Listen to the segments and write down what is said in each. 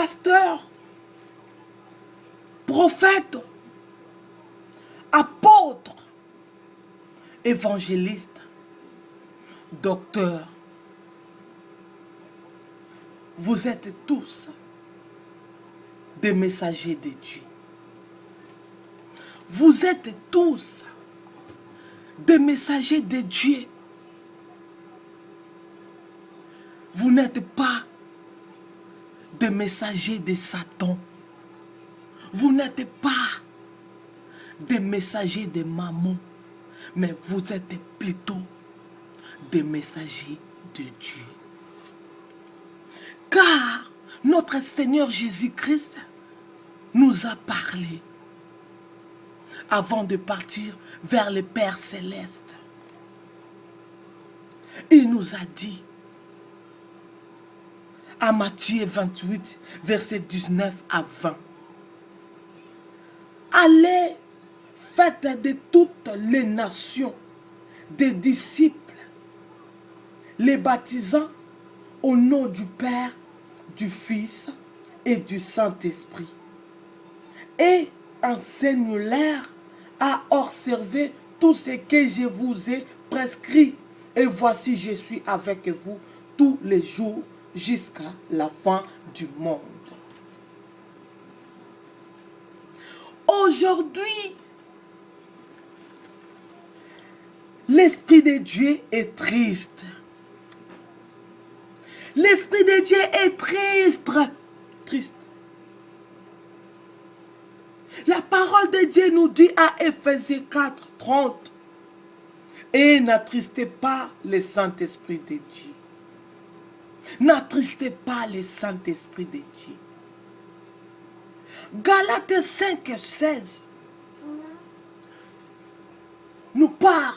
pasteurs, prophètes, apôtres, évangélistes, docteurs. Vous êtes tous des messagers de Dieu. Vous êtes tous des messagers de Dieu. Vous n'êtes pas des messagers de Satan. Vous n'êtes pas des messagers de Mammon, mais vous êtes plutôt des messagers de Dieu. Car notre Seigneur Jésus-Christ nous a parlé avant de partir vers le Père Céleste. Il nous a dit à Matthieu 28, versets 19 à 20. Allez, faites de toutes les nations des disciples, les baptisant au nom du Père, du Fils et du Saint-Esprit. Et enseigne-leur à observer tout ce que je vous ai prescrit. Et voici, je suis avec vous tous les jours jusqu'à la fin du monde. Aujourd'hui, l'Esprit de Dieu est triste. L'Esprit de Dieu est triste. La parole de Dieu nous dit à Éphésiens 4, 30. Et n'attristez pas le Saint-Esprit de Dieu. N'attristez pas le Saint-Esprit de Dieu. Galates 5, 16 nous parle.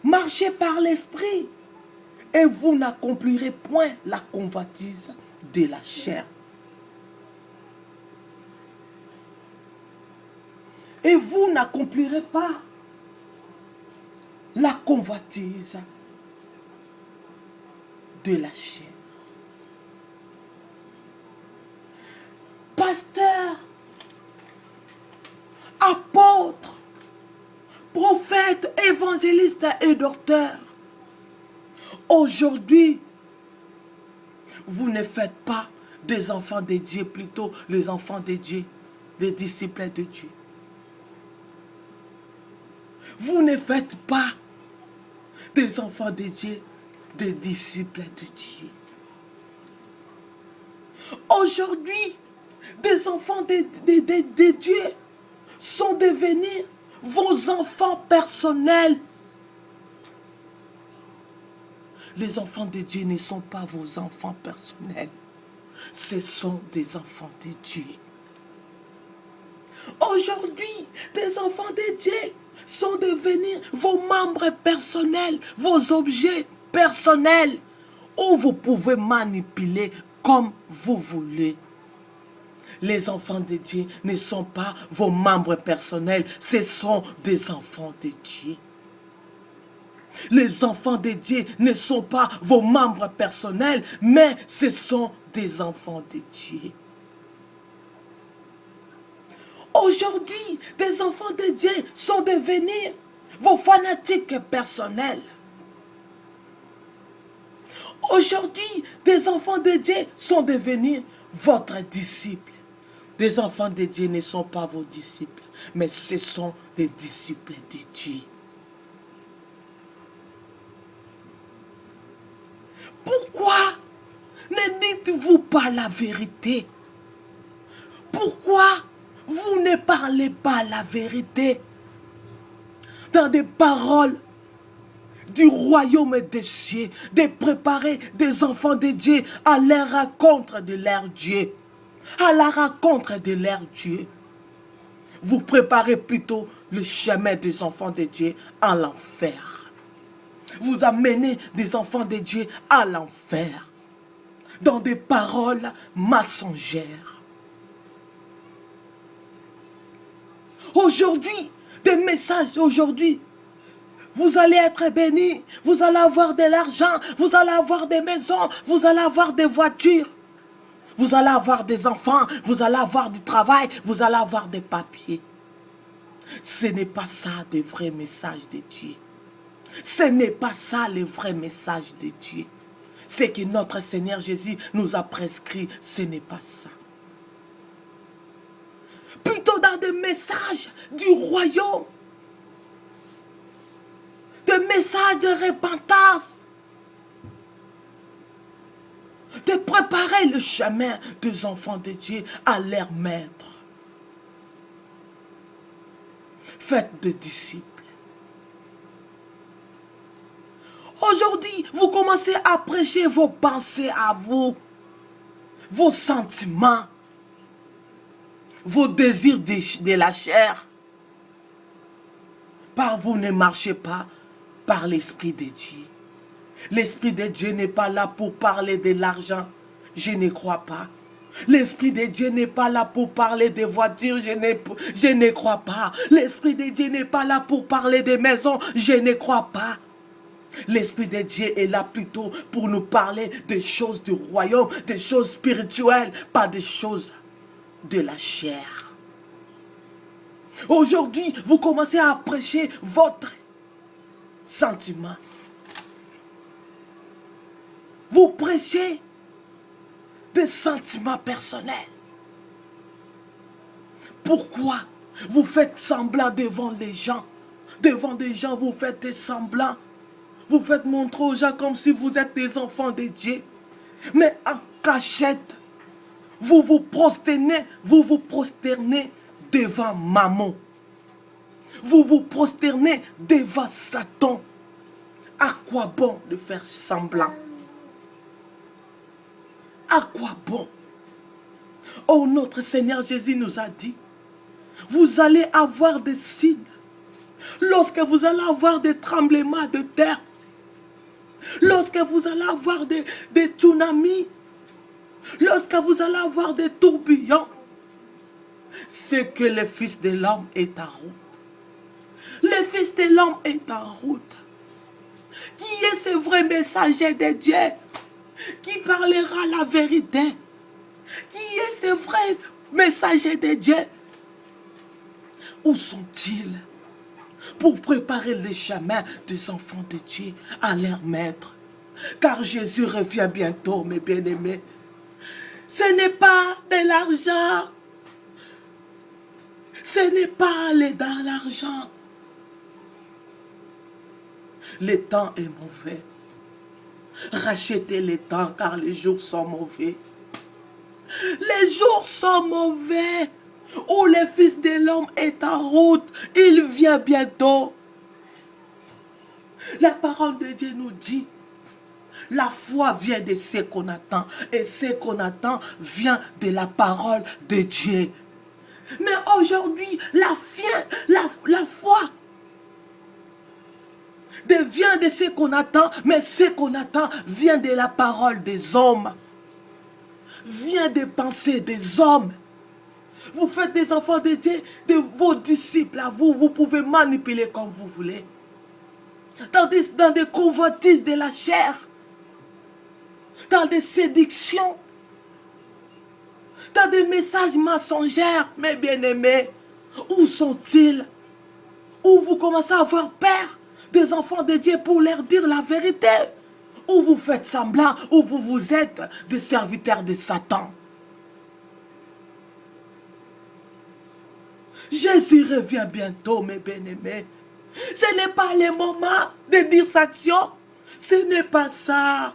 Marchez par l'Esprit et vous n'accomplirez point la convoitise de la chair. Et vous n'accomplirez pas la convoitise de la chair. Pasteur, apôtre, prophète, évangéliste et docteur, aujourd'hui, vous ne faites pas des enfants de Dieu, plutôt les enfants de Dieu, des disciples de Dieu. Vous ne faites pas des enfants de Dieu, des disciples de Dieu. Aujourd'hui, des enfants de Dieu sont devenus vos enfants personnels. Les enfants de Dieu ne sont pas vos enfants personnels. Ce sont des enfants de Dieu. Aujourd'hui, des enfants de Dieu sont devenus vos membres personnels, vos objets personnels, où vous pouvez manipuler comme vous voulez. Les enfants de Dieu ne sont pas vos membres personnels, ce sont des enfants de Dieu. Les enfants de Dieu ne sont pas vos membres personnels, mais ce sont des enfants de Dieu. Aujourd'hui, des enfants de Dieu sont devenus vos fanatiques personnels. Aujourd'hui, des enfants de Dieu sont devenus votre disciple. Des enfants de Dieu ne sont pas vos disciples, mais ce sont des disciples de Dieu. Pourquoi ne dites-vous pas la vérité? Pourquoi vous ne parlez pas la vérité dans des paroles du royaume des cieux, de préparer des enfants de Dieu à la rencontre de leur Dieu, à la rencontre de leur Dieu? Vous préparez plutôt le chemin des enfants de Dieu à l'enfer. Vous amenez des enfants de Dieu à l'enfer dans des paroles mensongères. Aujourd'hui, des messages aujourd'hui, vous allez être bénis, vous allez avoir de l'argent, vous allez avoir des maisons, vous allez avoir des voitures. Vous allez avoir des enfants, vous allez avoir du travail, vous allez avoir des papiers. Ce n'est pas ça le vrai message de Dieu. Ce n'est pas ça le vrai message de Dieu. Ce que notre Seigneur Jésus nous a prescrit, ce n'est pas ça. Plutôt dans des messages du royaume, des messages de repentance, de préparer le chemin des enfants de Dieu à leur maître. Faites des disciples. Aujourd'hui, vous commencez à prêcher vos pensées à vous, vos sentiments, vos désirs de la chair. Par vous ne marchez pas par l'Esprit de Dieu. L'Esprit de Dieu n'est pas là pour parler de l'argent. Je ne crois pas. L'Esprit de Dieu n'est pas là pour parler des voitures. Je ne crois pas. L'Esprit de Dieu n'est pas là pour parler des maisons. Je ne crois pas. L'Esprit de Dieu est là plutôt pour nous parler des choses du royaume, des choses spirituelles, pas des choses de la chair. Aujourd'hui, vous commencez à prêcher votre sentiment. Vous prêchez des sentiments personnels. Pourquoi vous faites semblant devant les gens? Devant des gens, vous faites des semblants. Vous faites montrer aux gens comme si vous êtes des enfants de Dieu. Mais en cachette, vous vous prosternez devant Mammon. Vous vous prosternez devant Satan. À quoi bon de faire semblant? À quoi bon? Oh, notre Seigneur Jésus nous a dit, vous allez avoir des signes. Lorsque vous allez avoir des tremblements de terre, lorsque vous allez avoir des tsunamis, lorsque vous allez avoir des tourbillons, c'est que le Fils de l'homme est en route. Le Fils de l'homme est en route. Qui est ce vrai messager de Dieu qui parlera la vérité? Qui est ce vrai messager de Dieu? Où sont-ils pour préparer le chemin des enfants de Dieu à leur maître? Car Jésus revient bientôt, mes bien-aimés. Ce n'est pas de l'argent. Ce n'est pas aller dans l'argent. Le temps est mauvais. Rachetez le temps car les jours sont mauvais. Les jours sont mauvais. Où le Fils de l'homme est en route. Il vient bientôt. La parole de Dieu nous dit, la foi vient de ce qu'on attend. Et ce qu'on attend vient de la parole de Dieu. Mais aujourd'hui, la foi vient de ce qu'on attend. Mais ce qu'on attend vient de la parole des hommes. Vient des pensées des hommes. Vous faites des enfants de Dieu, de vos disciples à vous. Vous pouvez manipuler comme vous voulez. Dans des convoitises de la chair. Dans des séductions. Dans des messages mensongers, mes bien-aimés. Où sont-ils? Où vous commencez à avoir peur des enfants de Dieu pour leur dire la vérité? Où vous faites semblant, où vous êtes des serviteurs de Satan? Jésus revient bientôt, mes bien-aimés. Ce n'est pas le moment de distraction. Ce n'est pas ça.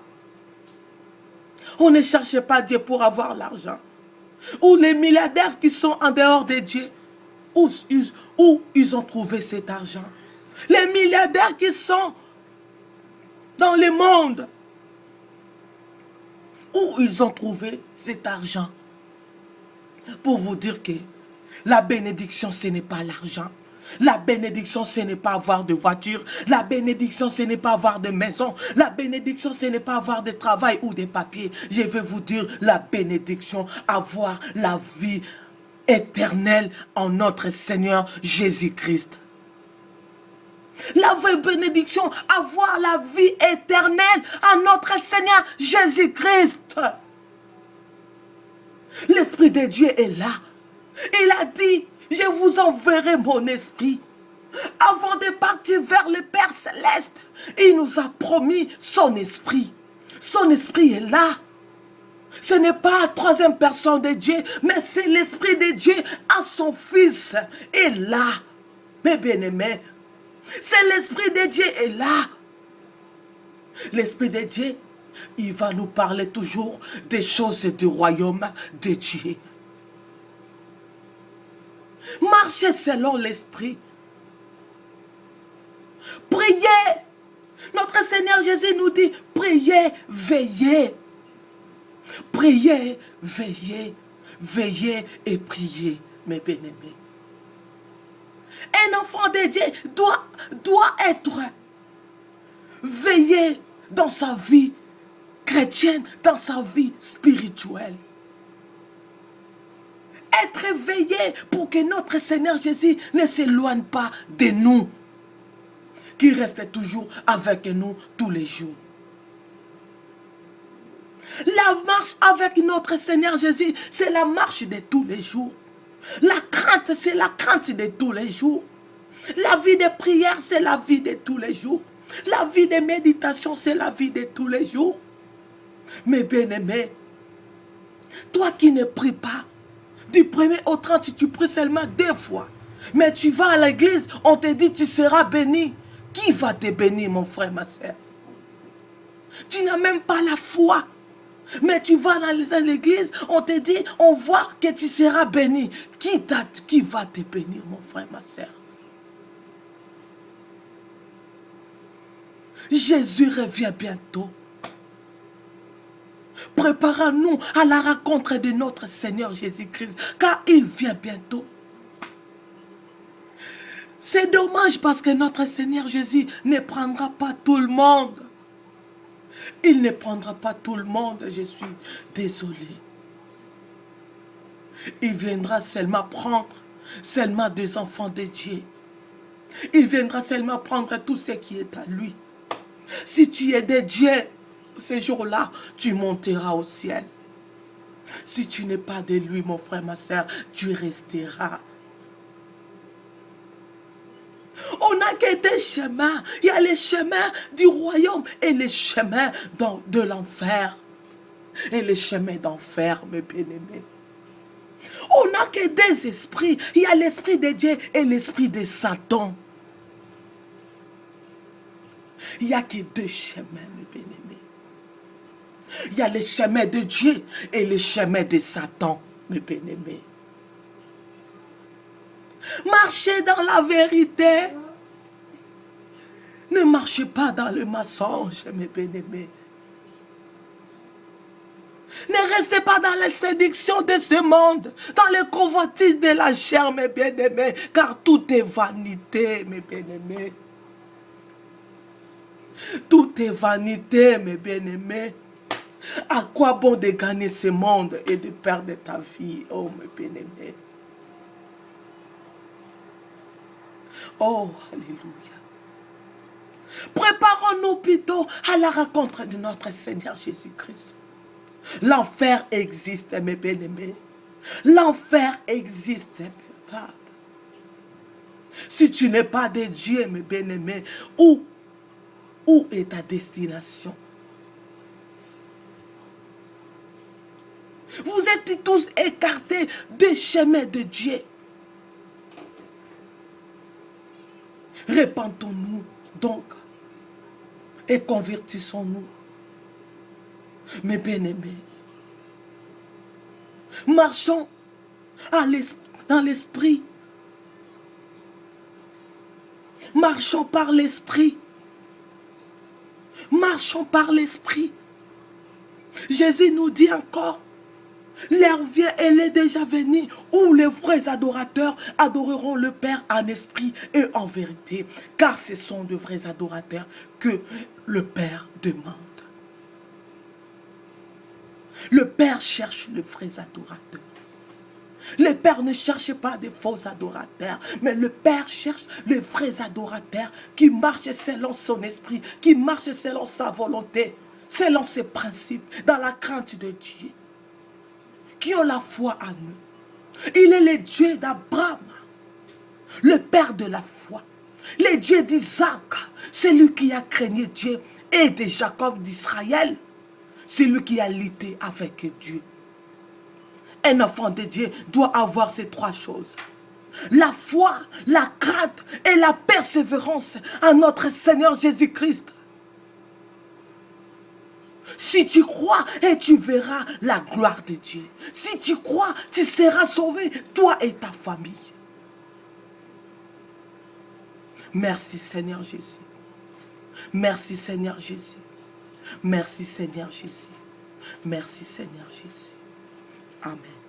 On ne cherche pas Dieu pour avoir l'argent. Ou les milliardaires qui sont en dehors de Dieu, où ils ont trouvé cet argent? Les milliardaires qui sont dans le monde, où ils ont trouvé cet argent? Pour vous dire que la bénédiction, ce n'est pas l'argent. La bénédiction, ce n'est pas avoir de voiture. La bénédiction, ce n'est pas avoir de maison. La bénédiction, ce n'est pas avoir de travail ou de papiers. Je vais vous dire la bénédiction, avoir la vie éternelle en notre Seigneur Jésus-Christ. La vraie bénédiction, avoir la vie éternelle en notre Seigneur Jésus-Christ. l'Esprit de Dieu est là. Il a dit, je vous enverrai mon esprit. Avant de partir vers le Père Céleste, il nous a promis son esprit. Son esprit est là. Ce n'est pas la troisième personne de Dieu, mais c'est l'Esprit de Dieu à son Fils est là. Mes bien-aimés, c'est l'Esprit de Dieu est là. L'Esprit de Dieu, il va nous parler toujours des choses du royaume de Dieu. Marchez selon l'Esprit. Priez. Notre Seigneur Jésus nous dit, priez, veillez. Priez, veillez, veillez et priez, mes bien-aimés. Un enfant de Dieu doit être veillé dans sa vie chrétienne, dans sa vie spirituelle. Être veillé pour que notre Seigneur Jésus ne s'éloigne pas de nous, qu'il reste toujours avec nous tous les jours. La marche avec notre Seigneur Jésus, c'est la marche de tous les jours. La crainte, c'est la crainte de tous les jours. La vie de prière, c'est la vie de tous les jours. La vie de méditation, c'est la vie de tous les jours. Mes bien-aimés, toi qui ne pries pas, du 1er au 30, tu pries seulement 2 fois. Mais tu vas à l'église, on te dit tu seras béni. Qui va te bénir, mon frère, ma soeur? Tu n'as même pas la foi. Mais tu vas dans l'église, on te dit, on voit que tu seras béni. Qui va te bénir, mon frère, ma soeur? Jésus revient bientôt. Préparons-nous à la rencontre de notre Seigneur Jésus-Christ, car il vient bientôt. C'est dommage parce que notre Seigneur Jésus ne prendra pas tout le monde. Il ne prendra pas tout le monde, je suis désolé. Il viendra seulement prendre seulement des enfants de Dieu. Il viendra seulement prendre tout ce qui est à lui. Si tu es de Dieu, ce jour-là, tu monteras au ciel. Si tu n'es pas de lui, mon frère, ma soeur, tu resteras. On n'a que des chemins. Il y a les chemins du royaume et les chemins de l'enfer. Et les chemins d'enfer, mes bien-aimés. On n'a que des esprits. Il y a l'esprit de Dieu et l'esprit de Satan. Il n'y a que 2 chemins, mes bien-aimés. Il y a les chemins de Dieu et les chemins de Satan, mes bien-aimés. Marchez dans la vérité. Ne marchez pas dans le mensonge, mes bien-aimés. Ne restez pas dans les séductions de ce monde, dans les convoitises de la chair, mes bien-aimés, car tout est vanité, mes bien-aimés. Tout est vanité, mes bien-aimés. À quoi bon de gagner ce monde et de perdre ta vie, oh mes bien-aimés? Oh, alléluia. Préparons-nous plutôt à la rencontre de notre Seigneur Jésus-Christ. L'enfer existe, mes bien-aimés. L'enfer existe, mes papas. Si tu n'es pas de Dieu, mes bien-aimés, où est ta destination? Vous êtes tous écartés des chemins de Dieu. Repentons-nous donc et convertissons-nous. Mes bien-aimés, marchons dans l'esprit. Marchons par l'esprit. Marchons par l'esprit. Jésus nous dit encore, l'heure vient, elle est déjà venue, où les vrais adorateurs adoreront le Père en esprit et en vérité. Car ce sont de vrais adorateurs que le Père demande. Le Père cherche les vrais adorateurs. Le Père ne cherche pas des faux adorateurs, mais le Père cherche les vrais adorateurs qui marchent selon son esprit, qui marchent selon sa volonté, selon ses principes, dans la crainte de Dieu. qui ont la foi en nous. Il est le Dieu d'Abraham, le père de la foi. Le Dieu d'Isaac, c'est lui qui a craigné Dieu, et de Jacob d'Israël, c'est lui qui a lutté avec Dieu. Un enfant de Dieu doit avoir ces trois choses. La foi, la crainte et la persévérance à notre Seigneur Jésus-Christ. Si tu crois, et tu verras la gloire de Dieu. Si tu crois, tu seras sauvé, toi et ta famille. Merci Seigneur Jésus. Merci Seigneur Jésus. Merci Seigneur Jésus. Merci Seigneur Jésus. Amen.